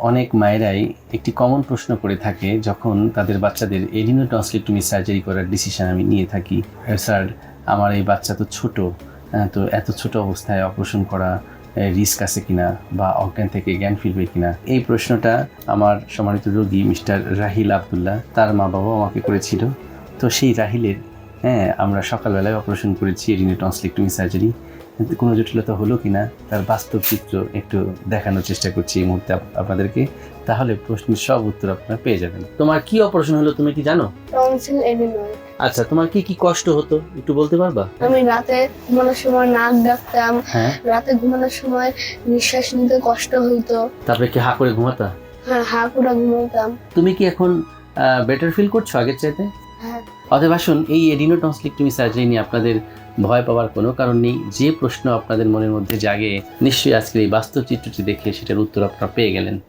অনেক মায়েরাই একটি কমন প্রশ্ন করে থাকে যখন তাদের বাচ্চাদের এডিনোটনসিলেক্টমি সার্জারি করার ডিসিশন আমি নিয়ে থাকি। স্যার, আমার এই বাচ্চা তো ছোট, তো এত ছোট অবস্থায় অপারেশন করা রিস্ক আছে কিনা বা অজ্ঞান থেকে জ্ঞান ফিরবে কিনা। এই প্রশ্নটা আমার সম্মানিত রোগী মিস্টার রাহিল আবদুল্লাহ, তার মা বাবাও আমাকে করেছিল। তো সেই রাহিলের আমরা সকালবেলায় অপারেশন করেছি এডিনোটনসিলেক্টমি সার্জারি। কোনো জটিলতা হলো কিনা তার বাস্তব চিত্র একটু দেখানোর চেষ্টা করছি এই মুহূর্তে আপনাদেরকে। তাহলে প্রশ্নের সব উত্তর আপনারা পেয়ে যাবেন। তোমার কি অপারেশন হলো তুমি কি জানো? টনসিল এডিনোয়েড। আচ্ছা, তোমার কি কি কষ্ট হতো একটু বলতে পারবা? আমি রাতে ঘুমানোর সময় নাক ডাকতাম, হ্যাঁ। রাতে ঘুমানোর সময় নিঃশ্বাস নিতে কষ্ট হইতো। তারপরে কি হা করে ঘুমাতা? হ্যাঁ, হা করে ঘুমাতাম। তুমি কি এখন বেটার ফিল করছো আগের চাইতে? হ্যাঁ। অতএব আসুন, এই এডিনোটনসিলেক্টমি সার্জারি নিয়ে আপনাদের ভয় পাওয়ার কোনো কারণ নেই। যে প্রশ্ন আপনাদের মনের মধ্যে জাগে, নিশ্চয়ই আজকের এই বাস্তব চিত্রটি দেখে সেটার উত্তর আপনারা পেয়ে গেলেন।